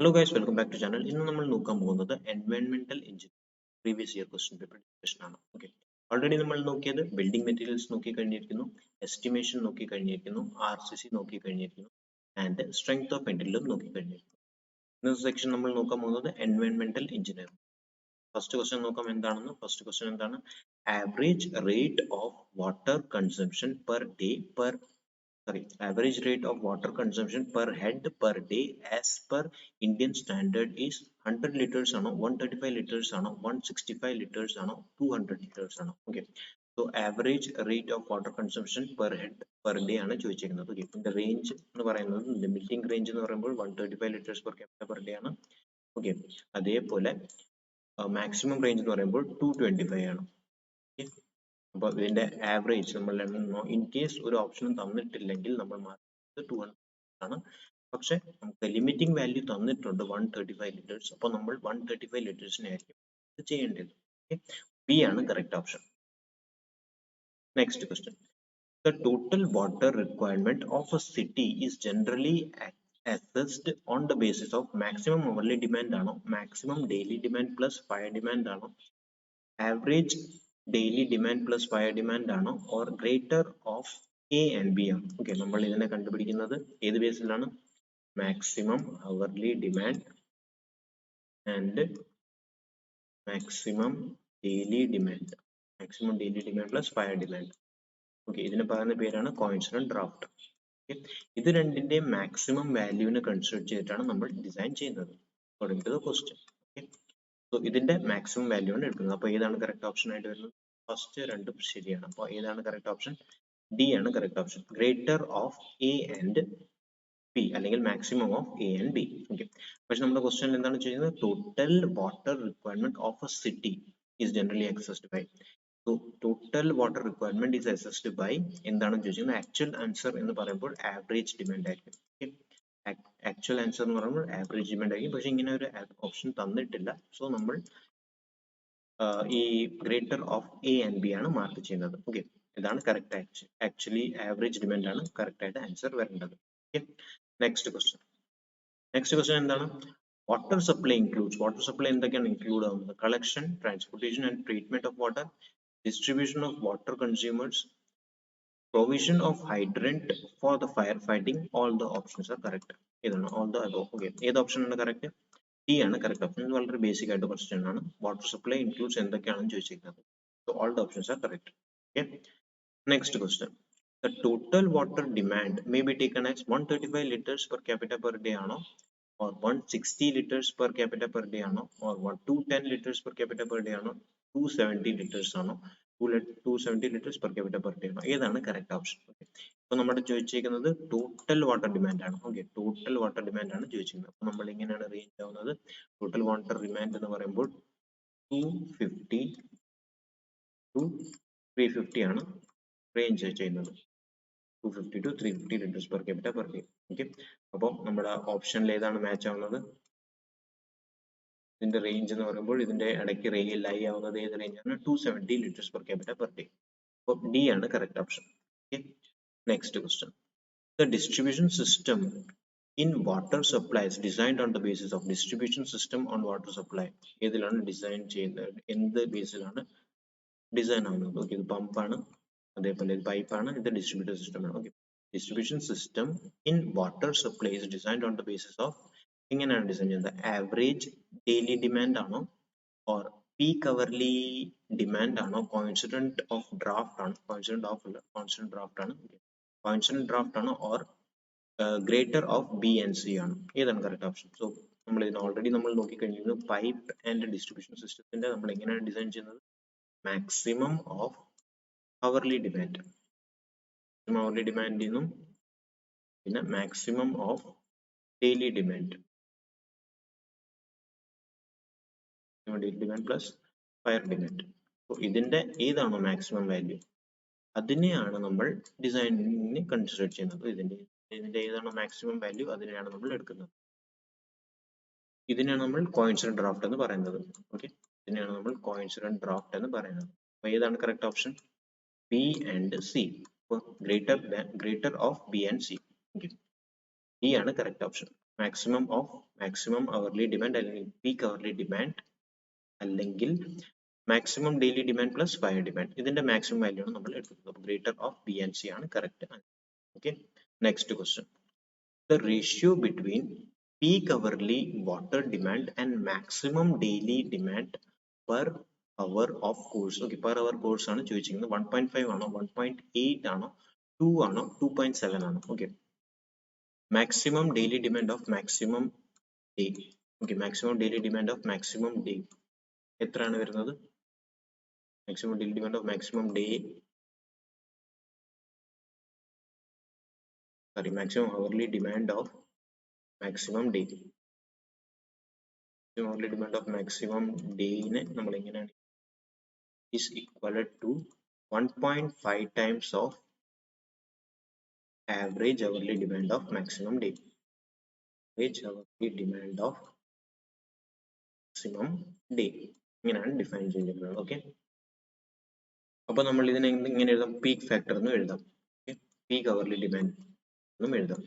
Hello guys, welcome back to channel. ഇന്ന് നമ്മൾ നോക്കാൻ പോകുന്നത് environmental engineering previous year question paper discussion ആണ്. ഓക്കെ, ഓൾറെഡി നമ്മൾ നോക്കിയത് ബിൽഡിംഗ് മെറ്റീരിയൽസ് നോക്കി കഴിഞ്ഞിരിക്കുന്നു, എസ്റ്റിമേഷൻ നോക്കി കഴിഞ്ഞിരിക്കുന്നു, RCC നോക്കി കഴിഞ്ഞിരിക്കുന്നു ആൻഡ് സ്ട്രെങ്ത് ഓഫ് മെറ്റീരിയലും നോക്കി കഴിഞ്ഞിരിക്കുന്നു. ഇന്നത്തെ സെക്ഷൻ നമ്മൾ നോക്കാൻ പോകുന്നത് environmental engineering. ഫസ്റ്റ് ക്വസ്റ്റ്യൻ നോക്കാം എന്താണെന്ന്. ഫസ്റ്റ് ക്വസ്റ്റ്യൻ എന്താണ്? Average rate of water consumption per day average rate of water consumption per head per day as per Indian standard is 100 liters ആണോ, 135 liters ആണോ, 165 liters ആണോ, 200 liters ആണോ? Okay, so average rate of water consumption per head per day ആണ് ചോദിച്ചിരിക്കുന്നത്. Okay, ഇതിന്റെ range എന്ന് പറയുന്നത് limiting range എന്ന് പറയുമ്പോൾ 135 liters per capita per day ആണ്. Okay, അതേപോലെ maximum range എന്ന് പറയുമ്പോൾ 225 ആണ്. Okay, അപ്പോൾ ഇതിന്റെ ആവറേജ് നമ്മൾ ഇൻ കേസ് ഒരു ഓപ്ഷനും തന്നിട്ടില്ലെങ്കിൽ നമ്മൾ മാർക്ക് 200 ആണ്. പക്ഷെ നമുക്ക് ലിമിറ്റിംഗ് വാല്യൂ തന്നിട്ടുണ്ട് 135 ലിറ്റേഴ്സ്. അപ്പോൾ നമ്മൾ 135 ലിറ്റേഴ്സിനെ ആയിരിക്കും ഇത് ചെയ്യേണ്ടത്. ബി ആണ് correct option. Next question. The total water requirement of a city is generally assessed on the basis of maximum hourly demand ആണോ, maximum daily demand plus fire demand ആണോ, average daily demand plus fire demand ആണോ, or greater of A and B ആണ്? Okay, നമ്മൾ ഇതിനെ കണ്ടുപിടിക്കുന്നത് ഏത് ബേസിലാണ്? maximum hourly demand and maximum daily demand. maximum daily demand plus fire demand. Okay, ഇതിന് പറയുന്ന പേരാണ് കോയിൻസിഡന്റ് ഡ്രാഫ്റ്റ്. ഇത് രണ്ടിന്റെയും മാക്സിമം വാല്യൂവിനെ കൺസിഡർ ചെയ്തിട്ടാണ് നമ്മൾ ഡിസൈൻ ചെയ്യുന്നത് according to the question. Okay, so ഇതിന്റെ മാക്സിമം വാല്യൂ ആണ് എടുക്കുന്നത്. അപ്പോൾ ഏതാണ് കറക്റ്റ് ഓപ്ഷൻ ആയിട്ട് വരുന്നത്? ഫസ്റ്റ് രണ്ടും ശരിയാണ്. അപ്പോൾ ഏതാണ് കറക്റ്റ് ഓപ്ഷൻ? ഡി ആണ് correct option. Greater of A and B അല്ലെങ്കിൽ maximum of A and B. Okay, പക്ഷെ നമ്മുടെ ക്വസ്റ്റ്യനിൽ എന്താണ് ചെയ്യുന്നത്? Total water requirement of a city is generally accessed by. So total water requirement is assessed by എന്താണ് ചോദിക്കുന്നത്? Actual answer എന്ന് പറയുമ്പോൾ ആവറേജ് ഡിമാൻഡ് ആയിരിക്കും. ആക്ച്വൽ ആൻസർ എന്ന് പറയുമ്പോൾ ആവറേജ് ഡിമാൻഡ് ആയിരിക്കും. പക്ഷെ ഇങ്ങനെ ഒരു ഓപ്ഷൻ തന്നിട്ടില്ല. സോ നമ്മൾ ഈ greater of A and B ആണ് മാർക്ക് ചെയ്യുന്നത്. ഓക്കെ, ഇതാണ് കറക്റ്റ്. ആക്ച്വലി ആവറേജ് ഡിമാൻഡ് ആണ് കറക്റ്റ് ആയിട്ട് ആൻസർ വരേണ്ടത്. Okay, next question. Next question എന്താണ്? Water supply includes. Water supply എന്തൊക്കെയാണ് ഇൻക്ലൂഡ് ആവുന്നത്? Collection, transportation and treatment of water, distribution of water consumers, provision of hydrant for the firefighting. All the options are correct. ഇതാണ് all the above. Okay, ഏത് option ആണ് correct? D ആണ് correct option. ഇത് വളരെ basic ആയിട്ട് question ആണ്. Water supply includes എന്തൊക്കെയാണെന്ന് ചോദിച്ചിരിക്കുന്നത്. So all the options are correct. Okay, next question. The total water demand may be taken as 135 liters per capita per day ആണോ, or 160 liters per capita per day ആണോ, or 210 liters per capita per day ആണോ, 270 liters ആണോ, 270 liters per capita per day ആണോ? ഏതാണ് correct option? Okay, അപ്പോൾ നമ്മുടെ ചോദിച്ചിരിക്കുന്നത് total water demand ആണ്. ഓക്കെ, ടോട്ടൽ വാട്ടർ ഡിമാൻഡ് ആണ് ചോദിച്ചിരിക്കുന്നത്. അപ്പോൾ നമ്മൾ ഇങ്ങനെയാണ് റേഞ്ച് ആവുന്നത്. ടോട്ടൽ വാട്ടർ ഡിമാൻഡ് എന്ന് പറയുമ്പോൾ 250 to 350 ആണ് റേഞ്ച് ചെയ്യുന്നത്. 250 to 350 liters per capita per day. Okay, അപ്പോൾ നമ്മുടെ ഓപ്ഷനിൽ ഏതാണ് മാച്ച് ആവുന്നത്? ഇതിന്റെ റേഞ്ച് എന്ന് പറയുമ്പോൾ ഇതിന്റെ ഇടയ്ക്ക് ലൈ ആവുന്നത് ഏത് റേഞ്ച് ആണ്? 270 liters per capita per day. അപ്പോൾ ഡി ആണ് correct option. Okay, next question. The distribution system in water supply is designed on the basis of distribution system on water supply. ഏതിലാണ് ഡിസൈൻ ചെയ്യുന്നത്? എന്ത് ബേസിലാണ് ഡിസൈൻ ആവുന്നത്? Okay, ഇത് പമ്പാണ്, അതേപോലെ ഇത് പൈപ്പാണ്, ഇത് ഡിസ്ട്രിബ്യൂട്ടർ സിസ്റ്റം ആണ്. Okay, distribution system in water supply is designed on the basis of, എങ്ങനെയാണ് ഡിസൈൻ ചെയ്യുന്നത്? ആവറേജ് ഡെയിലി ഡിമാൻഡ് ആണോ, ഓർ പീക്ക് അവർലി ഡിമാൻഡ് ആണോ, കോയിൻസിഡന്റ് ഓഫ് ഡ്രാഫ്റ്റ് ആണ്, കോയിൻസിഡന്റ് ഡ്രാഫ്റ്റ് ആണ്, കോയിൻസിഡന്റ് ഡ്രാഫ്റ്റ് ആണോ, or greater of B and C ആണ്? ഏതാണ് correct option? So നമ്മൾ ഇതിന് ഓൾറെഡി നമ്മൾ നോക്കിക്കഴിഞ്ഞിരുന്നു. പൈപ്പ് ആൻഡ് ഡിസ്ട്രിബ്യൂഷൻ സിസ്റ്റത്തിന്റെ നമ്മൾ എങ്ങനെയാണ് ഡിസൈൻ ചെയ്യുന്നത്? Maximum of hourly demand, hourly demand എന്നും പിന്നെ maximum of daily demand, daily demand plus fire demand. so ഇതിന്റെ ഏതാണോ maximum value അതിനെയാണ് നമ്മൾ ഡിസൈനിന് കൺസിഡർ ചെയ്യുന്നത്. ഇതിന്റെ ഏതാണോ maximum value അതിനെയാണ് നമ്മൾ എടുക്കുന്നത്. ഇതിനെയാണ് നമ്മൾ കോയിൻസിഡന്റ് ഡ്രാഫ്റ്റ് എന്ന് പറയുന്നത്. ഓക്കെ, ഇതിനെയാണ് നമ്മൾ കോയിൻസിഡന്റ് ഡ്രാഫ്റ്റ് എന്ന് പറയുന്നത്. അപ്പോൾ ഏതാണ് correct option? B and C. greater of B and C. Okay, D ആണ് correct option. maximum hourly demand അല്ലെങ്കിൽ peak hourly demand അല്ലെങ്കിൽ maximum daily demand plus fire demand. ഇതിന്റെ maximum value ആണ് നമ്മൾ എടുക്കുന്നത്. Greater of B and C ആണ് correct. Okay. Next question. The ratio between peak hourly water demand and maximum daily demand per hour of course. Okay, per hour course ആണ് ചോദിച്ചിരിക്കുന്നത്. 1.5 ആണോ 1.8 ആണോ 2 ആണോ 2.7 ആണോ? Okay. Maximum daily demand of maximum day. Okay, maximum daily demand of maximum day. എത്രയാണ് വരുന്നത്? Maximum daily demand of maximum day. Sorry, maximum hourly demand of maximum day. Maximum hourly demand of maximum day നെ നമ്മൾ എങ്ങനെയാണ് is equal to 1.5 times of average hourly demand of maximum day. Average hourly demand of maximum day. ഇങ്ങനെയാണ് define ചെയ്തിട്ടുള്ളത്. Okay, അപ്പൊ നമ്മൾ ഇതിനെ ഇങ്ങനെ എഴുതാം, പീക്ക് ഫാക്ടർ എന്ന് എഴുതാം. പീക്ക് അവർലി ഡിമാൻഡ് എന്നും എഴുതാം.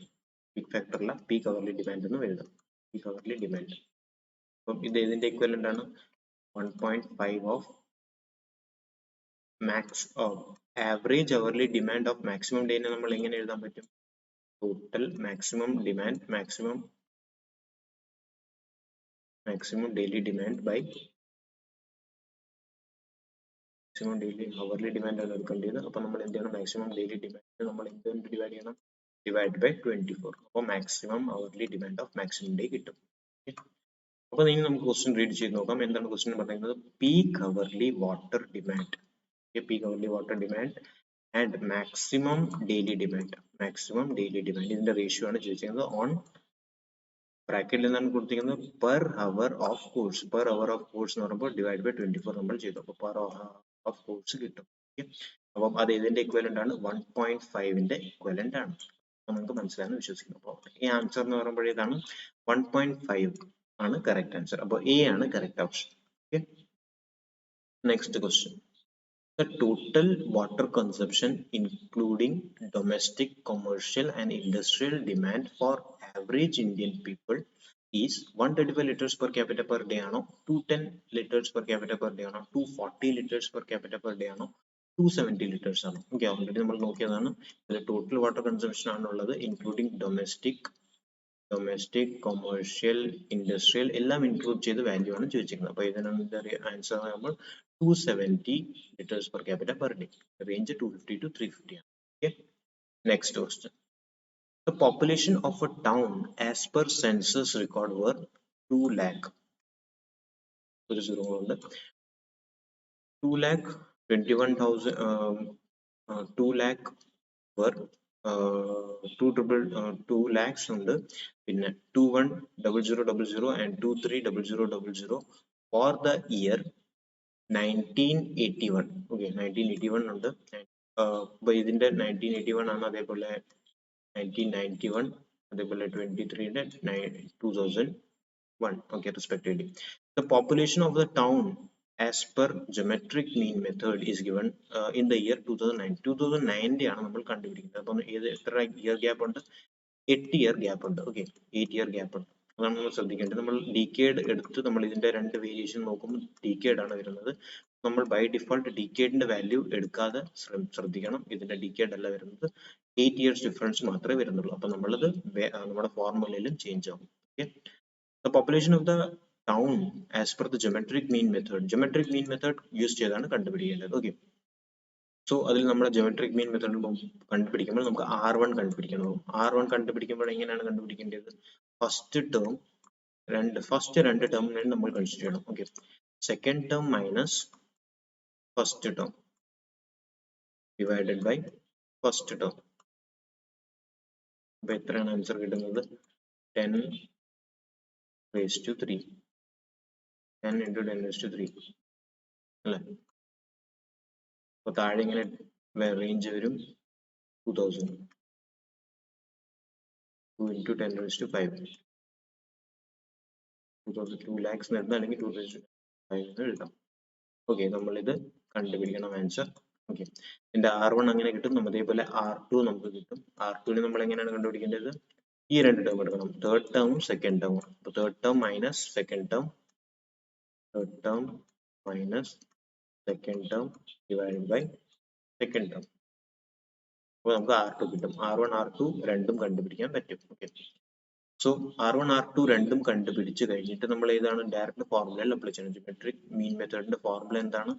പീക്ക് ഫാക്ടർ അല്ല, പീക്ക് അവർലി ഡിമാൻഡ് എന്നും എഴുതാം. Peak hourly demand. അപ്പം ഇത് ഇതിന്റെ ഇക്വലന്റ് ആണ് 1.5 of average hourly demand of maximum ഡേനെ നമ്മൾ എങ്ങനെ എഴുതാൻ പറ്റും? Total maximum demand maximum daily demand by maximum daily hourly demand ആണ് എടുക്കേണ്ടത്. അപ്പൊ നമ്മൾ എന്ത് ചെയ്യണം? മാക്സിമം ഡെയിലി ഡിമാൻഡ് നമ്മൾ എന്തുകൊണ്ട് ഡിവൈഡ് ചെയ്യണം? Divide by 24. അപ്പോൾ maximum hourly demand of maximum day കിട്ടും. അപ്പൊ ഇനി നമുക്ക് ക്വസ്റ്റ്യൻ റീഡ് ചെയ്ത് നോക്കാം. എന്താണ് ക്വസ്റ്റ്യൻ പറയുന്നത്? Peak hourly water demand, peak hourly water demand and maximum daily demand. Maximum daily demand ഇതിന്റെ റേഷ്യോ ആണ് ചോദിച്ചിരിക്കുന്നത്. ഓൺ ബ്രാക്കറ്റിൽ നിന്നാണ് കൊടുത്തിരിക്കുന്നത് per hour of course. Per hour of course എന്ന് പറയുമ്പോൾ ഡിവൈഡ് ബൈ 24 നമ്മൾ ചെയ്തു. അപ്പോൾ പെർ അവർ ഓഫ് കോഴ്സ് കിട്ടും. അപ്പം അത് ഇതിന്റെ ഇക്വലന്റ് ആണ് 1.5ന്റെ ഇക്വലന്റ് ആണ്. നമുക്ക് മനസ്സിലായെന്ന് വിശ്വസിക്കുന്നു. അപ്പോൾ ഈ ആൻസർ എന്ന് പറയുമ്പോൾ ഇതാണ് 1.5 ആണ് കറക്റ്റ് ആൻസർ. അപ്പോൾ എ ആണ് correct option. Okay, next question. The total water consumption including domestic, commercial and industrial demand for average Indian people is 135 liters per capita per day ആണോ 210 liters per capita per day ആണോ 240 liters per capita per day ആണോ 270 liters ആണോ? Okay, already നമ്മൾ നോക്കിയതാണ്. ഇതിൽ total water consumption ആണുള്ളത്, including domestic, commercial, industrial എല്ലാം include ചെയ്ത വാല്യൂ ആണ് ചോദിച്ചിരിക്കുന്നത്. അപ്പോൾ ഇതിന്റെ ആൻസർ നമ്മൾ 270 liters per capita per day. Range 250 to 350 ആണ്. Okay. Next question. The population of a town as per census record were 2 lakh. ഒരു സീറോ ഉണ്ട്. 2 lakh were 2 lakhs ഉണ്ട്. പിന്നെ 210000 and 230000 for the year 1981. Okay, 1981 ഉണ്ട്. അപ്പൊ ഇതിന്റെ 1981 ആണ്, അതേപോലെ 1991, അതേപോലെ 23ന്റെ 2001. Okay, respectively. The population of the town as per geometric mean method is given in the year 2009. 2009 ആണ് നമ്മൾ കണ്ടുപിടിക്കുന്നത്. അപ്പം എത്ര ഇയർ ഗ്യാപ്പ് ഉണ്ട്? 8 ഇയർ ഗ്യാപ്പ് ഉണ്ട്. ഓക്കെ, 8 ഇയർ ഗ്യാപ്പ് ഉണ്ട്. അതാണ് നമ്മൾ ശ്രദ്ധിക്കേണ്ടത്. നമ്മൾ ഡീക്കേഡ് എടുത്ത് നമ്മൾ ഇതിന്റെ രണ്ട് വേരിയേഷൻ നോക്കുമ്പോൾ ഡീക്കേഡ് ആണ് വരുന്നത്. നമ്മൾ ബൈ ഡിഫോൾട്ട് ഡീക്കേഡിന്റെ വാല്യൂ എടുക്കാതെ ശ്രദ്ധിക്കണം. ഇതിന്റെ ഡീക്കേഡ് അല്ല വരുന്നത്, 8 ഇയേഴ്സ് ഡിഫറൻസ് മാത്രമേ വരുന്നുള്ളൂ. അപ്പൊ നമ്മളത് നമ്മുടെ ഫോർമുലയിലും ചേഞ്ച് ആവും. Okay, the population of the town as per the geometric mean method. geometric mean method use ചെയ്താണ് കണ്ടുപിടിക്കേണ്ടത്. ഓക്കെ, സോ അതിൽ നമ്മൾ ജോമെട്രിക് മീൻ മെത്തേഡ് കണ്ടുപിടിക്കുമ്പോൾ നമുക്ക് R1 കണ്ടുപിടിക്കണം. R1 കണ്ടുപിടിക്കുമ്പോൾ എങ്ങനെയാണ് കണ്ടുപിടിക്കേണ്ടത്? ഫസ്റ്റ് രണ്ട് ടേമിനെ നമ്മൾ കൺസിഡർ ചെയ്യണം. Okay, second term minus first term divided by first term. അപ്പൊ എത്രയാണ് ആൻസർ കിട്ടുന്നത്? 10⁻³ 10 × 10⁻³ അല്ലെ? അപ്പൊ താഴെ ഇങ്ങനെ റേഞ്ച് വരും 2000, 2 × 10⁵. 2 lakhs എന്ന് എഴുതാം, അല്ലെങ്കിൽ 2⁵ എന്ന് എഴുതാം. ഓക്കെ, നമ്മളിത് കണ്ടുപിടിക്കണം ആൻസർ. ഓക്കെ, ഇതിന്റെ R1 അങ്ങനെ കിട്ടും. അതേപോലെ R2 നമുക്ക് കിട്ടും. R2 നമ്മൾ എങ്ങനെയാണ് കണ്ടുപിടിക്കേണ്ടത്? ഈ രണ്ട് ടേം എടുക്കണം, തേർഡ് ടേമും സെക്കൻഡ് ടേമും. അപ്പോൾ third term minus second term, third term minus second term divide by second term. അപ്പോൾ നമുക്ക് R2 കിട്ടും. R1 R2 രണ്ടും കണ്ടുപിടിക്കാൻ പറ്റും. ഓക്കെ, സോ R1 R2 രണ്ടും കണ്ടുപിടിച്ച് കഴിഞ്ഞിട്ട് നമ്മൾ ഏതാണ് ഡയറക്റ്റ് ഫോർമുലയിൽ അപ്ലൈ ചെയ്യണം. ജിയോമെട്രിക് മീൻ മെത്തേഡിന്റെ ഫോർമുല എന്താണ്?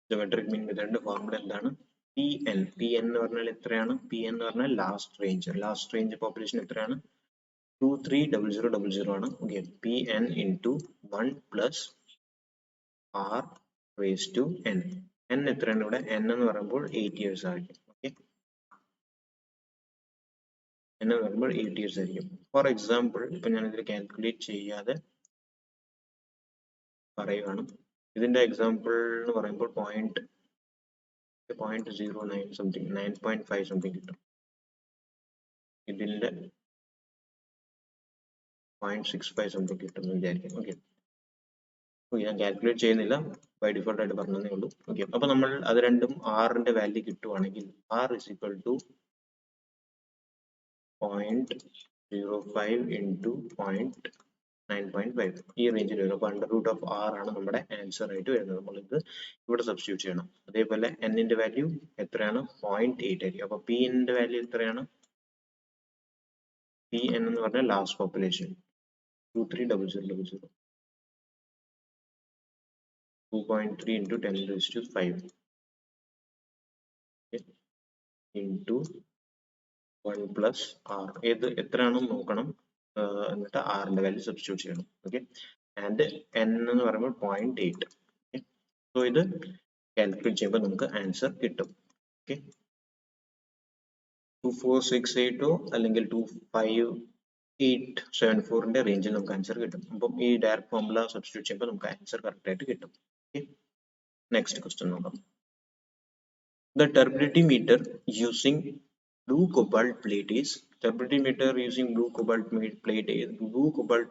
ജിയോമെട്രിക് മീൻ മെത്തേഡിന്റെ ഫോർമുല എന്താണ്? Pn. Pn എന്ന് പറഞ്ഞാൽ എത്രയാണ്? Pn എന്ന് പറഞ്ഞാൽ last range. Last range population എത്രയാണ്? 230000 ആണ്. Okay, Pn into 1 plus R raised to n. n എത്രയാണ് ഇവിടെ? n എന്ന് പറയുമ്പോൾ 8 years ആയിരിക്കും. ഓക്കെ, n എന്ന് പറയുമ്പോൾ 8 years ആയിരിക്കും. ഫോർ എക്സാമ്പിൾ, ഇപ്പൊ ഞാൻ ഇതിൽ കാൽക്കുലേറ്റ് ചെയ്യാതെ പറയുകയാണ്. ഇതിന്റെ എക്സാമ്പിൾ എന്ന് പറയുമ്പോൾ 0.09 സംതിങ്, 9.5 സംതിങ് കിട്ടും. ഇതിന്റെ 0.65 സംതിങ് കിട്ടും എന്ന് വിചാരിക്കും. ഓക്കെ, ഞാൻ കാൽക്കുലേറ്റ് ചെയ്യുന്നില്ല, ബൈ ഡിഫോൾട്ട് ആയിട്ട് പറഞ്ഞതേ ഉള്ളൂ. ഓക്കെ, അപ്പൊ നമ്മൾ അത് രണ്ടും ആറിന്റെ വാല്യൂ കിട്ടുവാണെങ്കിൽ R is equal to 0.05 into 0.9.5 ഈ റേഞ്ചിൽ വരും. അപ്പൊ √R ആണ് നമ്മുടെ ആൻസർ ആയിട്ട് വരുന്നത്. നമ്മൾ ഇത് ഇവിടെ സബ്സ്റ്റിറ്റ്യൂട്ട് ചെയ്യണം. അതേപോലെ n ന്റെ വാല്യൂ എത്രയാണ്? 0.8 ആയിരിക്കും. അപ്പൊ Pn ന്റെ വാല്യൂ എത്രയാണ്? Pn എന്ന് പറഞ്ഞാൽ last population 230000, 2.3 into 10⁵ into 1 plus R. ഏത് എത്രയാണെന്ന് നോക്കണം, എന്നിട്ട് R ന്റെ വാല്യൂ സബ്സ്റ്റിറ്റ്യൂട്ട് ചെയ്യണം. ഓക്കെ, ആൻഡ് n എന്ന് പറയുമ്പോൾ 0.8. ഓക്കെ, സോ ഇത് കാൽക്കുലേറ്റ് ചെയ്യുമ്പോൾ നമുക്ക് ആൻസർ കിട്ടും. ഓക്കെ, 24680 അല്ലെങ്കിൽ 25874 റേഞ്ചിൽ നമുക്ക് ആൻസർ കിട്ടും. അപ്പം ഈ ഡയറക്റ്റ് ഫോർമുല സബ്സ്റ്റിറ്റ്യൂട്ട് ചെയ്യുമ്പോൾ നമുക്ക് ആൻസർ കറക്റ്റ് ആയിട്ട് കിട്ടും. ഓക്കെ, നെക്സ്റ്റ് ക്വസ്റ്റ്യൻ നോക്കാം. The turbidity meter using blue cobalt plate is blue cobalt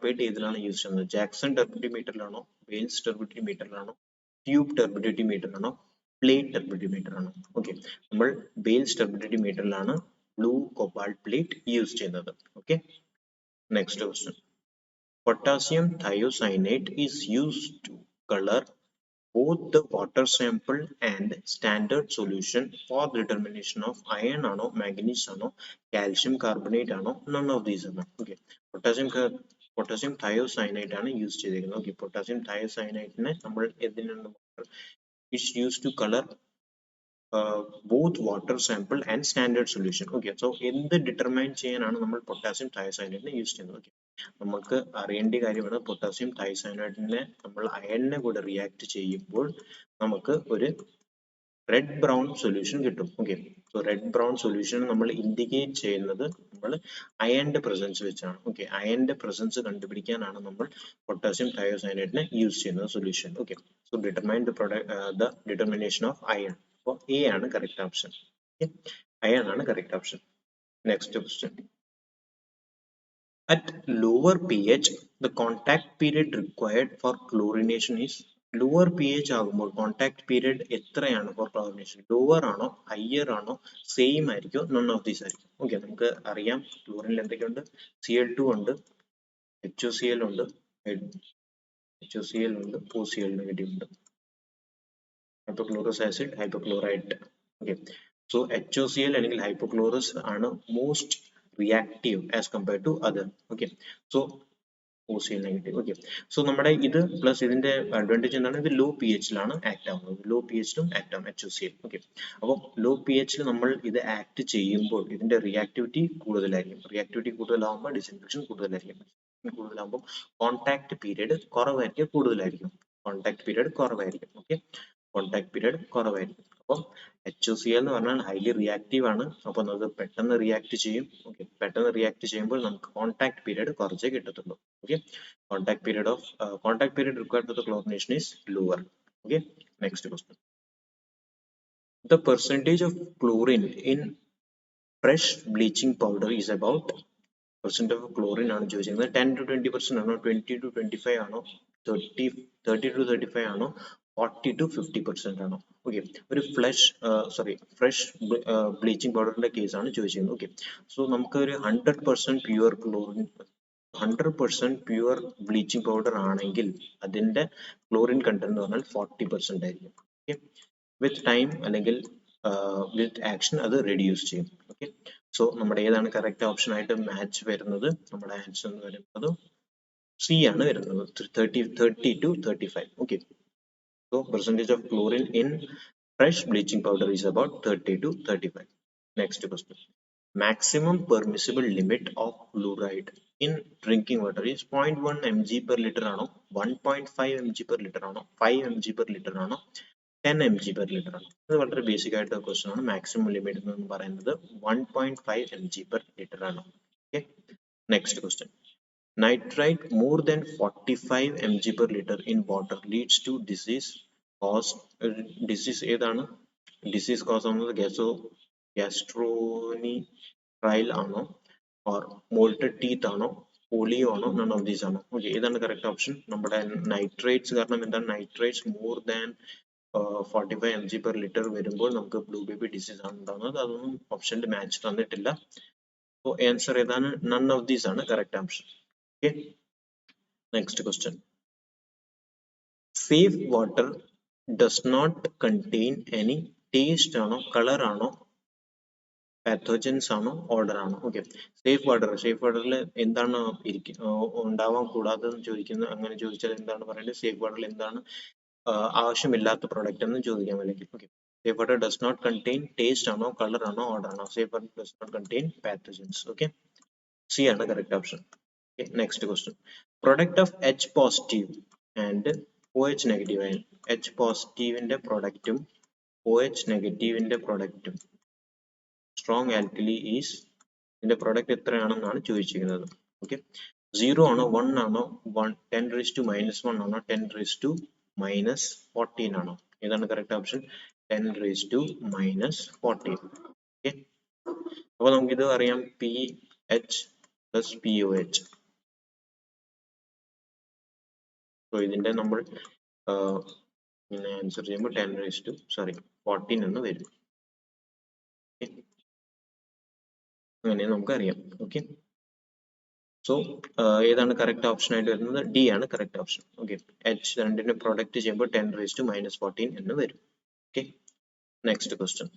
plate ഏതിലാണ് യൂസ് ചെയ്യുന്നത്? ജാക്സൺ ടർബിഡിറ്റി മീറ്ററിലാണോ, വെയിൽസ് ടർബിഡിറ്റി മീറ്ററിലാണോ, ട്യൂബ് ടർബിഡിറ്റി മീറ്ററിലാണോ, പ്ലേറ്റ് ടർബിഡിറ്റി മീറ്ററാണോ? ഓക്കെ, നമ്മൾ വെയിൽസ് ടർബിഡിറ്റി മീറ്ററിലാണ് ബ്ലൂ കോബാൾട്ട് പ്ലേറ്റ് യൂസ് ചെയ്യുന്നത്. Okay, next question. Potassium thiocyanate is used to color both the water sample and standard solution for determination of iron ആണോ, മാഗ്നീസ് ആണോ, calcium carbonate ആണോ, none of these ആണ്. Okay, potassium thiocyanate ആണ് use ചെയ്തിരിക്കുന്നത്. Okay, potassium thiocyanate നമ്മൾ എന്തിനാണ് it's use to colour both water sample and standard solution. Okay, so എന്ത് ഡിറ്റർമൈൻ ചെയ്യാനാണ് നമ്മൾ പൊട്ടാസ്യം thiocyanate യൂസ് ചെയ്യുന്നത്? ഓക്കെ, നമുക്ക് അറിയേണ്ട കാര്യമാണ് പൊട്ടാസ്യം thiocyanate നമ്മൾ അയണിനെ കൂടെ റിയാക്ട് ചെയ്യുമ്പോൾ നമുക്ക് ഒരു റെഡ് ബ്രൗൺ സൊല്യൂഷൻ കിട്ടും. Okay, so red brown solution നമ്മൾ ഇൻഡിക്കേറ്റ് ചെയ്യുന്നത് നമ്മൾ അയണിന്റെ പ്രസൻസ് വെച്ചാണ്. ഓക്കെ, അയണിന്റെ പ്രസൻസ് കണ്ടുപിടിക്കാനാണ് നമ്മൾ പൊട്ടാസ്യം thiocyanate യൂസ് ചെയ്യുന്നത് solution. Okay, so determine the determination of iron. അപ്പോൾ എ ആണ് കറക്റ്റ് ഓപ്ഷൻ. അയൺ ആണ് correct option. Next question. At lower pH, the contact period required for chlorination is lower pH ആകുമ്പോൾ contact period എത്രയാണ് four chlorination? Lower ആണോ, higher ആണോ, same ആയിരിക്കും, none of these ആയിരിക്കും? Okay, നമുക്ക് അറിയാം ക്ലോറിനിൽ എന്തൊക്കെയുണ്ട്? Cl2 ഉണ്ട്, HOCl ഉണ്ട്, OCl നെഗറ്റീവ് ഉണ്ട്, hypochlorous acid, hypochlorite. Okay, so HOCl അല്ലെങ്കിൽ ഹൈപ്പോക്ലോറസ് ആണ് most reactive as compared to other. Okay, so OCl negative. Okay, so നമ്മുടെ ഇത് പ്ലസ് ഇതിന്റെ അഡ്വാൻറ്റേജ് എന്താണ്? ഇത് ലോ പി എച്ചിലാണ് ആക്ട് ആവുന്നത്. ലോ പി എച്ചിലും ആക്ട് ആവും HOCl. ഓക്കെ, അപ്പോൾ ലോ പി എച്ചിൽ നമ്മൾ ഇത് ആക്ട് ചെയ്യുമ്പോൾ ഇതിന്റെ റിയാക്ടിവിറ്റി കൂടുതലായിരിക്കും. റിയാക്ടിവിറ്റി കൂടുതലാവുമ്പോൾ ഡിസിൻഫെക്ഷൻ കൂടുതലായിരിക്കും. കൂടുതലാകുമ്പോൾ കോൺടാക്ട് പീരിയഡ് കുറവായിരിക്കും, കൂടുതലായിരിക്കും. കോൺടാക്ട് പീരിയഡ് കുറവായിരിക്കും. ഓക്കെ, കോൺടാക്ട് പീരിയഡ് കുറവായിരിക്കും. അപ്പം HOCl എന്ന് പറഞ്ഞാൽ ഹൈലി റിയാക്റ്റീവ് ആണ്. അപ്പോൾ നമുക്ക് പെട്ടെന്ന് റിയാക്ട് ചെയ്യും. ഓക്കെ, പെട്ടെന്ന് റിയാക്ട് ചെയ്യുമ്പോൾ നമുക്ക് കോൺടാക്ട് പീരിയഡ് കുറച്ചേ കിട്ടത്തുള്ളൂ. Okay, contact period required for the chlorination is lower. Okay, next question. The percentage of chlorine in fresh bleaching powder is about percent of chlorine ആണ് ചോദിച്ചിരിക്കുന്നത്. 10 to 20% ആണോ, 20 to 25 ആണോ, 30 to 35 ആണോ, 40 to 50% ആണോ? Okay, ഒരു fresh bleaching പൗഡറിന്റെ കേസാണ് ചോദിച്ചിരുന്നത്. Okay, so നമുക്ക് ഒരു 100% pure chlorine 100% pure bleaching powder ആണെങ്കിൽ അതിന്റെ ക്ലോറിൻ കണ്ടന്റ് എന്ന് പറഞ്ഞാൽ 40% ആയിരിക്കും. ഓക്കെ, വിത്ത് ടൈം അല്ലെങ്കിൽ വിത്ത് ആക്ഷൻ അത് റെഡ്യൂസ് ചെയ്യും. ഓക്കെ, സോ നമ്മുടെ ഏതാണ് കറക്റ്റ് ഓപ്ഷൻ ആയിട്ട് മാച്ച് വരുന്നത്? നമ്മുടെ ആൻസർ എന്ന് വരുന്നത് സി ആണ് വരുന്നത്, 30 to 35. Okay, so percentage of chlorine in fresh bleaching powder is about 30 to 35. Next question. Maximum permissible limit of fluoride in drinking water is 0.1 mg per liter ആണോ, 1.5 mg per liter ആണോ, 5 mg per liter ആണോ, 10 mg per liter ആണോ? ഇത് വളരെ basic ആയിട്ടുള്ള question ആണ്. Maximum limit എന്ന് പറയുന്നത് 1.5 mg per liter ആണ്. Okay, next question. Nitrite more than 45 mg per liter in water leads to disease cause. Disease ഏതാണ്? ഡിസീസ് കോസ് ആവുന്നത് ഗ്യാസ്ട്രോനിട്രൈൽ ആണോ, ഓർ മോൾട്ടഡ് ടീത്ത് ആണോ, പോളിയോ ആണോ, നൺ ഓഫ് ദീസ് ആണോ? ഓക്കെ, ഏതാണ് കറക്റ്റ് ഓപ്ഷൻ? നമ്മുടെ nitrates, കാരണം എന്താണ് nitrates more than 45 mg per liter വരുമ്പോൾ നമുക്ക് ബ്ലൂ ബേബി ഡിസീസ് ആണ് ഉണ്ടാകുന്നത്. അതൊന്നും ഓപ്ഷനിൽ മാച്ച് തന്നിട്ടില്ല. സോ ആൻസർ ഏതാണ്? നൺ ഓഫ് ദീസ് ആണ് correct option. Okay, next question. Safe water does not contain any taste ആണോ, കളർ ആണോ, പാത്തോജൻസ് ആണോ, ഓർഡർ ആണോ? ഓക്കെ, സേഫ് വാട്ടറിൽ എന്താണ് ഉണ്ടാവാൻ കൂടാതെന്ന് ചോദിക്കുന്നത്? അങ്ങനെ ചോദിച്ചാൽ എന്താണ് പറയേണ്ടത്? സേഫ് വാട്ടറിൽ എന്താണ് ആവശ്യമില്ലാത്ത പ്രൊഡക്റ്റ് എന്ന് ചോദിക്കാം അല്ലെങ്കിൽ. Okay, safe water does not contain taste ആണോ, കളർ ആണോ, ഓർഡർ ആണോ? Safe water does not contain pathogens. Okay, C ആണ് correct option. Okay, next question. Product of H positive and OH negative ion. H positive in the product, OH negative in the product. Strong alkali is in the product എത്രയാണെന്നാണ് ചോദിച്ചിരിക്കുന്നത്. Okay, 0 ആണോ, 1 ആണോ, 10 raised to minus 1 ആണോ, 10 raised to minus 14 ആണോ? ഏതാണ് correct option? 10 raised to minus 14. Okay, അപ്പോൾ നമുക്കിത് അറിയാം, PH plus POH. So ഇതിന്റെ നമ്മൾ ഇങ്ങനെ ആൻസർ ചെയ്യുമ്പോൾ 14 എന്ന് വരും. അങ്ങനെ നമുക്കറിയാം. ഓക്കെ, സോ ഏതാണ് കറക്റ്റ് ഓപ്ഷൻ ആയിട്ട് വരുന്നത്? ഡി ആണ് കറക്റ്റ് ഓപ്ഷൻ. ഓക്കെ, H രണ്ടിന്റെ പ്രൊഡക്റ്റ് ചെയ്യുമ്പോൾ 10 raised to minus 14 എന്ന് വരും. Okay, next question.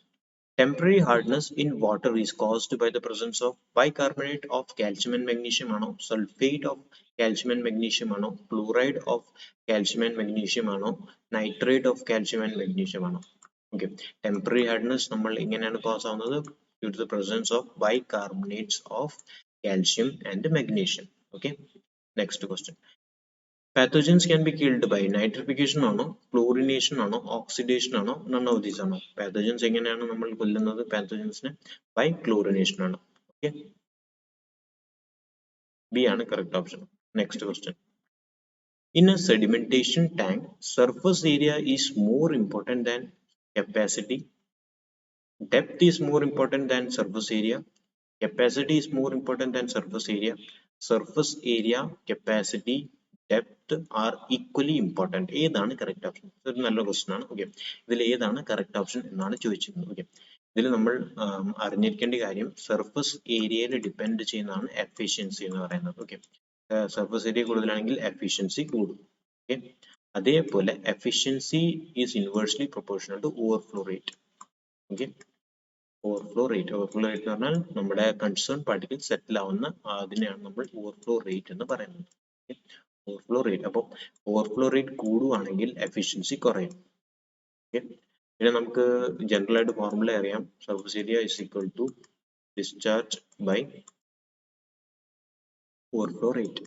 Temporary hardness in water is caused by the presence of bicarbonate of calcium and magnesium ആണോ, sulfate of calcium and magnesium ആണോ, chloride of calcium and magnesium ആണോ, nitrate of calcium and magnesium ആണോ? Okay, temporary hardness നമ്മൾ ഇങ്ങനെയാണ് cos ആവുന്നത്, due to the presence of bicarbonates of calcium and magnesium. Okay, next question. Pathogens can be killed by nitrification ആണോ, chlorination ആണോ, oxidation ആണോ, none of these ആണോ? Pathogens എങ്ങനെയാണ് നമ്മൾ കൊല്ലുന്നത്? പാത്തോജൻസിനെ by chlorination ആണ്. Okay, B ആണ് correct option. Next question. In a sedimentation tank, surface area is more important than capacity. Depth is more important than surface area. Capacity is more important than surface area. Surface area, capacity, depth are equally important. ഏതാണ് correct option? ഇതൊരു നല്ല question ആണ്. Okay, ഇതിൽ ഏതാണ് correct option എന്നാണ് ചോദിച്ചിരുന്നത്. Okay, ഇതിൽ നമ്മൾ അറിഞ്ഞിരിക്കേണ്ട കാര്യം സർഫസ് ഏരിയയിൽ ഡിപ്പെൻഡ് ചെയ്യുന്നതാണ് എഫിഷ്യൻസി എന്ന് പറയുന്നത്. ഓക്കെ, സർഫസ് ഏരിയ കൂടുതലാണെങ്കിൽ എഫിഷ്യൻസി കൂടും. ഓക്കെ, അതേപോലെ efficiency is inversely proportional to overflow rate. Okay, overflow rate എന്ന് പറഞ്ഞാൽ നമ്മുടെ കൺസേൺ പാർട്ടിക്കിൾ സെറ്റിൽ ആവുന്ന അതിനെയാണ് നമ്മൾ ഓവർഫ്ലോ റേറ്റ് എന്ന് പറയുന്നത്. ഓവർഫ്ലോ റേറ്റ്, അപ്പോൾ ഓവർഫ്ലോ റേറ്റ് കൂടുകയാണെങ്കിൽ എഫിഷ്യൻസി കുറയും. ഓക്കെ, പിന്നെ നമുക്ക് ജനറൽ ആയിട്ട് ഫോർമുല അറിയാം, surface area is equal to discharge by overflow rate.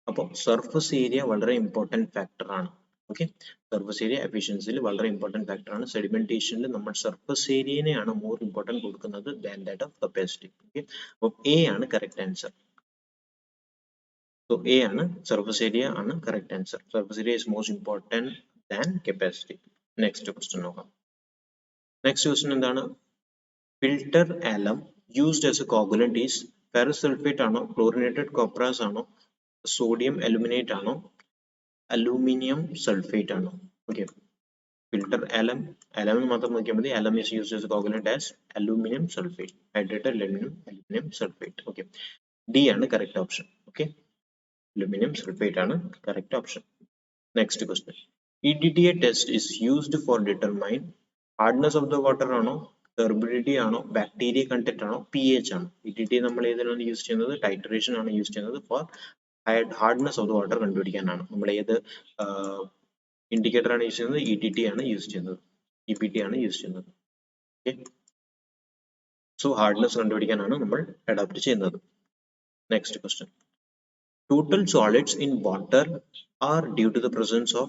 അപ്പോൾ സർഫസ് ഏരിയ വളരെ ഇമ്പോർട്ടൻറ്റ് ഫാക്ടർ ആണ്. ഓക്കെ, സർഫസ് ഏരിയ എഫിഷ്യൻസിയിൽ വളരെ ഇമ്പോർട്ടൻറ്റ് ഫാക്ടർ ആണ്. സെഡിമെന്റേഷനിൽ നമ്മൾ സർഫസ് ഏരിയനെയാണ് മോർ ഇമ്പോർട്ടൻറ്റ് കൊടുക്കുന്നത് than that of capacity. Okay, അപ്പോൾ എ ആണ് കറക്റ്റ് ആൻസർ. സോ എ ആണ്, സർഫസ് ഏരിയ ആണ് correct answer. Surface area is most important than capacity. Next question നോക്കാം. നെക്സ്റ്റ് ക്വസ്റ്റ്യൻ എന്താണ്? Filter alum used as a coagulant is ferrous sulphate ആണോ, chlorinated copperas ആണോ, sodium aluminate ആണോ, aluminium sulphate ആണോ? Okay, filter alum. Alum മാത്രം നോക്കിയാൽ മതി. Alum is used as a coagulant as aluminum sulfate. Hydrated aluminum sulfate. Okay, D ആണ് correct option. Okay, aluminum sulfate ആണ് correct option. Next question. EDTA test is used for determine hardness of the water ആണോ, turbidity ആണോ, bacteria content ആണോ, pH ആണോ. EDTA നമ്മൾ ഏതിനാണ് use ചെയ്യുന്നത്? Titration ആണ് യൂസ് ചെയ്യുന്നത് for hardness of the water കണ്ടുപിടിക്കാനാണ്. നമ്മൾ ഏത് ഇൻഡിക്കേറ്റർ ആണ് യൂസ് ചെയ്യുന്നത്? EDTA ആണ് യൂസ് ചെയ്യുന്നത്, EPT ആണ് യൂസ് ചെയ്യുന്നത്. ഓക്കെ, സോ ഹാർഡ്നെസ് കണ്ടുപിടിക്കാനാണ് നമ്മൾ അഡാപ്റ്റ് ചെയ്യുന്നത്. Next question. Total solids in water are due to the presence of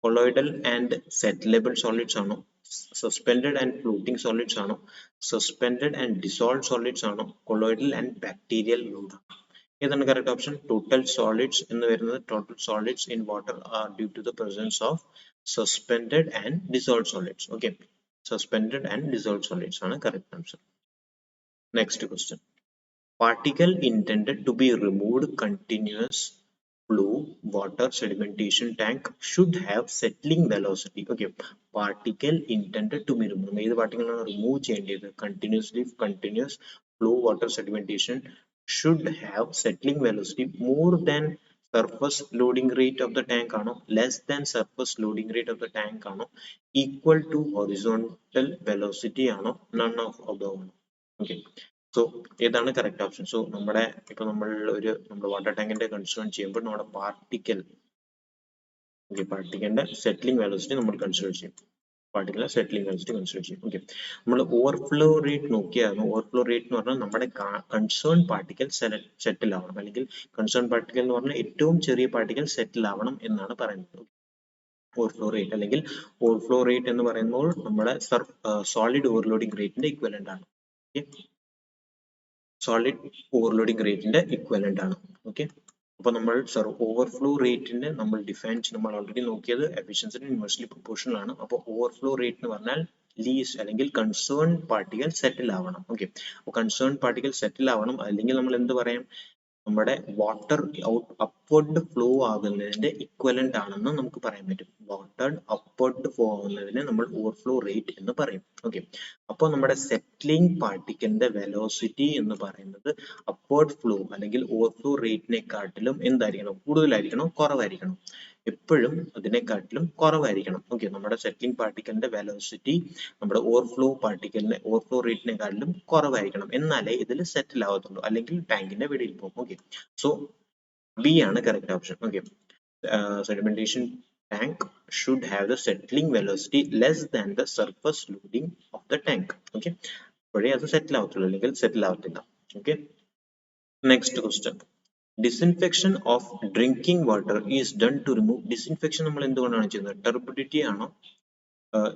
colloidal and settleable solids ആണോ, suspended and floating solids ആണോ, suspended and dissolved solids ആണോ, colloidal and bacterial load ആണോ. ഏതാണ് correct option? Total solids എന്ന് വരുന്നത് total solids in water are due to the presence of suspended and dissolved solids. Okay, suspended and dissolved solids ആണ് correct answer. Next question. Particle intended to be removed continuous flow water sedimentation tank should have settling velocity. Okay, particle intended to be removed. ഏത് particle ആണ് remove ചെയ്യേണ്ടത്? Continuous flow water sedimentation should have settling velocity more than surface loading rate of the tank ആണോ, less than surface loading rate of the tank ആണോ, equal to horizontal velocity ആണോ, none of above ആണോ. Okay, so ഏതാണ് correct option? So നമ്മുടെ ഇപ്പൊ നമ്മുടെ water ടാങ്കിന്റെ concern ചെയ്യുമ്പോൾ നമ്മുടെ പാർട്ടിക്കലിന്റെ സെറ്റിലിംഗ് വെലോസിറ്റി നമ്മൾ കൺസിഡർ ചെയ്യും. പാർട്ടിക്കലിന്റെ സെറ്റിലിംഗ് വെലോസിറ്റി കൺസിഡർ ചെയ്യും. ഓക്കെ, നമ്മൾ ഓവർഫ്ലോ റേറ്റ് നോക്കിയായിരുന്നു. ഓവർഫ്ലോ റേറ്റ് എന്ന് പറഞ്ഞാൽ നമ്മുടെ കൺസേൺ പാർട്ടിക്കൽ സെറ്റിൽ ആവണം, അല്ലെങ്കിൽ കൺസേൺ പാർട്ടിക്കൽ എന്ന് പറഞ്ഞാൽ ഏറ്റവും ചെറിയ പാർട്ടിക്കൽ സെറ്റിൽ ആവണം എന്നാണ് പറയുന്നത്. ഓവർഫ്ലോ റേറ്റ് അല്ലെങ്കിൽ ഓവർഫ്ലോ റേറ്റ് എന്ന് പറയുമ്പോൾ നമ്മുടെ സോളിഡ് ഓവർലോഡിംഗ് റേറ്റിന്റെ ഇക്വലന്റ് ആണ്. ഓക്കെ, സോളിഡ് ഓവർലോഡിംഗ് റേറ്റിന്റെ ഇക്വലന്റ് ആണ്. ഓക്കെ, അപ്പൊ നമ്മൾ ഓവർഫ്ലോ റേറ്റിന്റെ നമ്മൾ ഓൾറെഡി നോക്കിയത് എഫിഷ്യൻസിന് ഇൻവേഴ്സ്ലി പ്രൊപ്പോർഷണൽ ആണ്. അപ്പോൾ ഓവർഫ്ലോ റേറ്റ് എന്ന് പറഞ്ഞാൽ ലീസ്റ്റ് അല്ലെങ്കിൽ കൺസേൺ പാർട്ടിക്കൽ സെറ്റിൽ ആവണം. ഓക്കെ, അപ്പോൾ കൺസേൺ പാർട്ടിക്കൽ സെറ്റിൽ ആവണം, അല്ലെങ്കിൽ നമ്മൾ എന്ത് പറയാം? നമ്മുടെ വാട്ടർ അപ്വേർഡ് ഫ്ലോ ആകുന്നതിന്റെ ഇക്വലന്റ് ആണെന്ന് നമുക്ക് പറയാൻ പറ്റും. വാട്ടർ അപ്വേർഡ് ഫ്ലോ ആകുന്നതിനെ നമ്മൾ ഓവർഫ്ലോ റേറ്റ് എന്ന് പറയും. ഓക്കെ, അപ്പോൾ നമ്മുടെ സെറ്റിലിംഗ് പാർട്ടിക്കലിന്റെ വെലോസിറ്റി എന്ന് പറയുന്നത് അപ്വേർഡ് ഫ്ലോ അല്ലെങ്കിൽ ഓവർഫ്ലോ റേറ്റിനെക്കാട്ടിലും എന്തായിരിക്കണം? കൂടുതലായിരിക്കണം, കുറവായിരിക്കണം? എപ്പോഴും അതിനെക്കാട്ടിലും കുറവായിരിക്കണം. ഓക്കെ, നമ്മുടെ സെറ്റിലിംഗ് പാർട്ടിക്കലിന്റെ വെലോസിറ്റി നമ്മുടെ ഓവർഫ്ലോ റേറ്റിനെക്കാട്ടിലും കുറവായിരിക്കണം, എന്നാലേ ഇതിൽ സെറ്റിൽ ആവത്തുള്ളൂ, അല്ലെങ്കിൽ ടാങ്കിന്റെ വെളിയിൽ പോകും. ഓക്കെ, സോ ബി ആണ് correct option. Okay, sedimentation tank should have the settling velocity less than the surface loading of the tank. Okay, അപ്പോഴേ അത് സെറ്റിൽ ആവത്തുള്ളൂ, അല്ലെങ്കിൽ സെറ്റിൽ ആവത്തില്ല. Okay, next question. Disinfection of drinking water is done to remove. Disinfection നമ്മൾ എന്തുകൊണ്ടാണ് ചെയ്യുന്നത്? Turbidity ആണോ?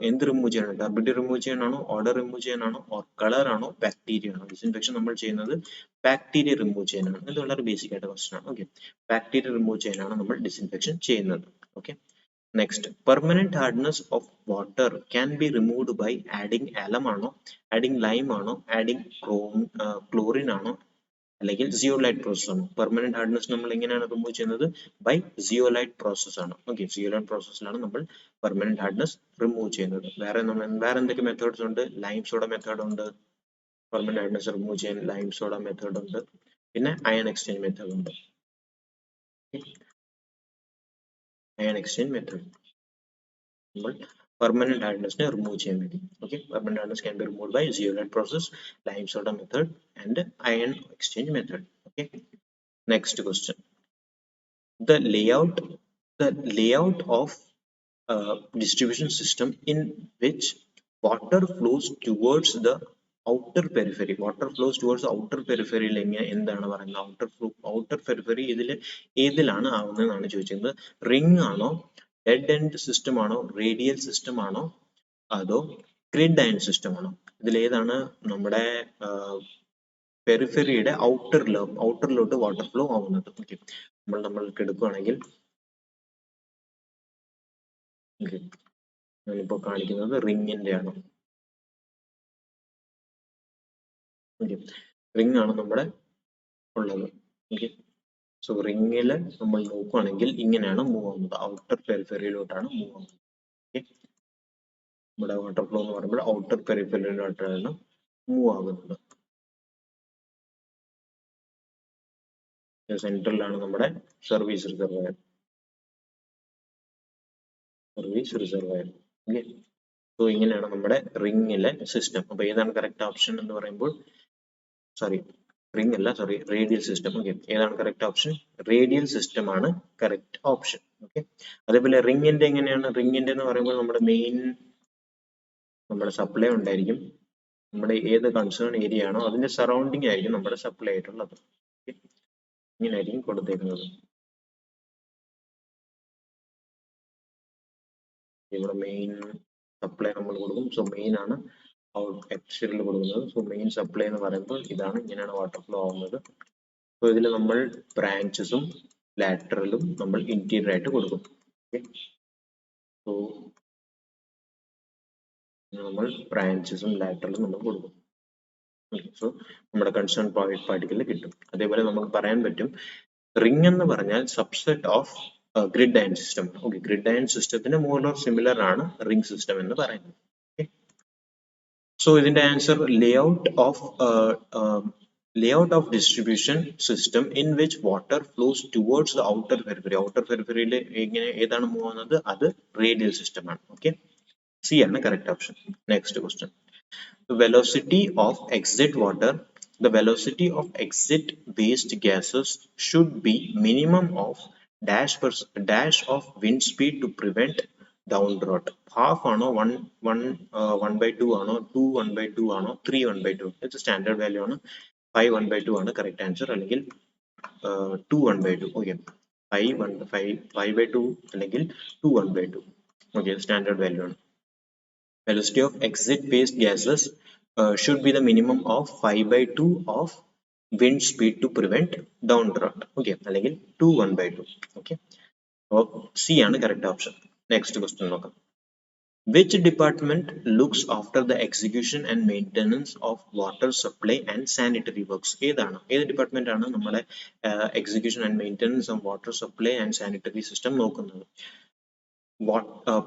എന്ത് remove ചെയ്യണം? ടർബിഡിറ്റി റിമൂവ് ചെയ്യാനാണോ, ഓർഡർ റിമൂവ് ചെയ്യാനാണോ, ഓർ കളർ ആണോ, ബാക്ടീരിയ ആണോ? ഡിസിൻഫെക്ഷൻ നമ്മൾ ചെയ്യുന്നത് ബാക്ടീരിയ റിമൂവ് ചെയ്യാനാണ്. ഇത് വളരെ ബേസിക് ആയിട്ട് ക്വസ്റ്റൻ ആണ്. ഓക്കെ, ബാക്ടീരിയ റിമൂവ് ചെയ്യാനാണ് നമ്മൾ ഡിസിൻഫെക്ഷൻ ചെയ്യുന്നത്. Okay, next. Permanent hardness of water can be removed by adding alum ആണോ, ആഡിങ് ലൈം ആണോ, ആഡിങ് ക്ലോറിൻ ആണോ, അല്ലെങ്കിൽ സിയോലൈറ്റ് പ്രോസസ് ആണ്? പെർമനന്റ് ഹാർഡ്നെസ് നമ്മൾ എങ്ങനെയാണ് റിമൂവ് ചെയ്യുന്നത്? ബൈ സിയോലൈറ്റ് പ്രോസസ് ആണ്. ഓക്കെ, സിയോലൈറ്റ് പ്രോസസ്സിലാണ് നമ്മൾ പെർമനന്റ് ഹാർഡ്നെസ് റിമൂവ് ചെയ്യുന്നത്. വേറെ എന്തൊക്കെ മെത്തേഡ്സ് ഉണ്ട്? ലൈം സോഡ മെത്തേഡ് ഉണ്ട് പെർമനന്റ് ഹാർഡ്നെസ് റിമൂവ് ചെയ്യാൻ. ലൈം സോഡ മെത്തേഡ് ഉണ്ട്, പിന്നെ അയൺ എക്സ്ചേഞ്ച് മെത്തേഡ് ഉണ്ട്. അയൺ എക്സ്ചേഞ്ച് മെത്തേഡ് നമ്മൾ permanent hardness ne remove cheyan വേണ്ടി. Okay, permanent hardness can be removed by zeolite process, lime soda method and ion exchange method. Okay, next question. The layout of distribution system in which water flows towards the outer periphery. Water flows towards the outer periphery എന്താണ് പറയുന്നത്? outer periphery ഏതിലാണ് ആവുന്നതെന്നാണ് ചോദിച്ചത്. Ring ആണോ, dead end system ആണോ, radial system ആണോ, അതോ grid iron system ആണോ? ഇതിലേതാണ് നമ്മുടെ പെരിഫെറിയുടെ ഔട്ടറിലോട്ട് വാട്ടർ ഫ്ലോ ആവുന്നത്? ഓക്കെ, നമ്മൾക്ക് എടുക്കുകയാണെങ്കിൽ ഞാനിപ്പോ കാണിക്കുന്നത് റിങ്ങിന്റെ ആണ്. ഓക്കെ, റിംഗ് ആണ് നമ്മുടെ ഉള്ളത്. ഓക്കെ, സോ റിങ്ങില് നമ്മൾ നോക്കുകയാണെങ്കിൽ ഇങ്ങനെയാണ് മൂവ് ആവുന്നത്, ഔട്ടർ പെരിഫെറിയിലോട്ടാണ് മൂവ് ആവുന്നത്. നമ്മുടെ വാട്ടർ ഫ്ലോ എന്ന് പറയുമ്പോൾ ഔട്ടർ പെരിഫറലിലോട്ടാണ് മൂവ് ആകുന്നത്. സെൻട്രലാണ് നമ്മുടെ സർവീസ് റിസർവയർ. ഓക്കെ. സോ ഇങ്ങനെയാണ് നമ്മുടെ റിങ്ങിലെ സിസ്റ്റം. അപ്പൊ ഏതാണ് കറക്റ്റ് ഓപ്ഷൻ എന്ന് പറയുമ്പോൾ റേഡിയൽ സിസ്റ്റം. ഓക്കെ, ഏതാണ് കറക്റ്റ് ഓപ്ഷൻ? റേഡിയൽ സിസ്റ്റം ആണ് കറക്റ്റ് ഓപ്ഷൻ. ഓക്കെ. അതേപോലെ റിങ്ങിന്റെ എങ്ങനെയാണ്? റിങ്ങിന്റെ എന്ന് പറയുമ്പോൾ നമ്മുടെ സപ്ലൈ ഉണ്ടായിരിക്കും. നമ്മുടെ ഏത് കൺസേൺ ഏരിയ ആണോ അതിന്റെ സറൗണ്ടിങ് ആയിരിക്കും നമ്മുടെ സപ്ലൈ ആയിട്ടുള്ളത്. ഇങ്ങനെയായിരിക്കും കൊടുത്തേക്കുന്നത്. ഇവിടെ മെയിൻ സപ്ലൈ നമ്മൾ കൊടുക്കും. സോ മെയിൻ ആണ് എക്സ്റ്റീരിയറിൽ കൊടുക്കുന്നത്. സോ മെയിൻ സപ്ലൈ എന്ന് പറയുമ്പോൾ ഇതാണ്, ഇങ്ങനെയാണ് വാട്ടർ ഫ്ലോ ആവുന്നത്. സോ ഇതിൽ നമ്മൾ ബ്രാഞ്ചസും ലാറ്ററലും നമ്മൾ ഇന്റീരിയർ ആയിട്ട് കൊടുക്കും. സോ നമ്മൾ ബ്രാഞ്ചസും ലാറ്ററലും നമ്മൾ കൊടുക്കും. സോ നമ്മുടെ കൺസേൺ പാർട്ടിക്കിളിൽ കിട്ടും. അതേപോലെ നമുക്ക് പറയാൻ പറ്റും റിംഗ് എന്ന് പറഞ്ഞാൽ subset off grid iron system. Okay, grid iron സിസ്റ്റത്തിന് മോർ ഓർ സിമിലർ ആണ് റിംഗ് സിസ്റ്റം എന്ന് പറയുന്നത്. സോ ഇതിന്റെ answer layout of distribution system in which water flows towards the outer periphery. Outer പെരിഫറിയിൽ എങ്ങനെ ഏതാണ് മൂവ് ആവുന്നത്? അത് റേഡിയൽ സിസ്റ്റം ആണ്. ഓക്കെ, സി ആണ് correct option. Next question. Velocity of exit water. The velocity of exit waste gases should be minimum of dash of wind speed to prevent downdraft. Half ആണോ 1/2 ആണോ 2 1/2 ആണോ 3 1/2? ഇത് standard value ആണ്. 5 1/2 ആണ് correct answer, അല്ലെങ്കിൽ 2 1/2. Okay, 5/2 അല്ലെങ്കിൽ 2 1/2. Okay, standard value ആണ്. Velocity of exit waste gases should be the minimum of 5/2 of wind speed to prevent downdraft. Okay, അല്ലെങ്കിൽ 2 1/2. Okay, so C ആണ് correct option. Next question നോക്കാം. Which department looks after the execution and maintenance of water supply and sanitary works? ഏതാണ്? ഏത് department ആണ് നമ്മുടെ execution and maintenance of water supply and sanitary system നോക്കുന്നത്?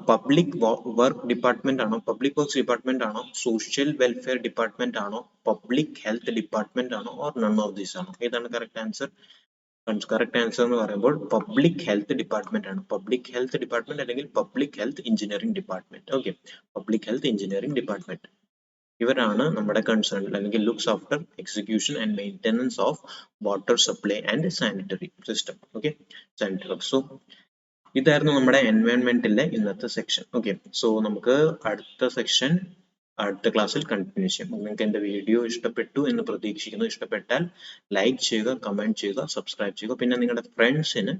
Public work department ആണോ, public works department ആണോ, social welfare department ആണോ, public health department ആണോ, or none of these ആണോ? ഏതാണ് കറക്റ്റ് ആൻസർ? കറക്റ്റ് ആൻസർ എന്ന് പറയുമ്പോൾ പബ്ലിക് ഹെൽത്ത് ഡിപ്പാർട്ട്മെന്റ് ആണ്. പബ്ലിക് ഹെൽത്ത് ഡിപ്പാർട്ട്മെന്റ് അല്ലെങ്കിൽ public health engineering department. Okay, public health engineering department ഇവരാണ് നമ്മുടെ കൺസേൺ അല്ലെങ്കിൽ looks after execution and maintenance of water supply and sanitary system. Okay, sanitary. So ഇതായിരുന്നു നമ്മുടെ എൻവയോൺമെന്റിലെ ഇന്നത്തെ സെക്ഷൻ. ഓക്കെ, സോ നമുക്ക് അടുത്ത ക്ലാസ്സിൽ കണ്ടിന്യൂ ചെയ്യാം. നിങ്ങൾക്ക് എന്റെ വീഡിയോ ഇഷ്ടപ്പെട്ടു എന്ന് പ്രതീക്ഷിക്കുന്നു. ഇഷ്ടപ്പെട്ടാൽ ലൈക്ക് ചെയ്യുക, കമന്റ് ചെയ്യുക, സബ്സ്ക്രൈബ് ചെയ്യുക, പിന്നെ നിങ്ങളുടെ ഫ്രണ്ട്സിന്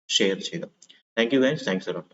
ഷെയർ ചെയ്യുക. Thank you guys, thanks a lot.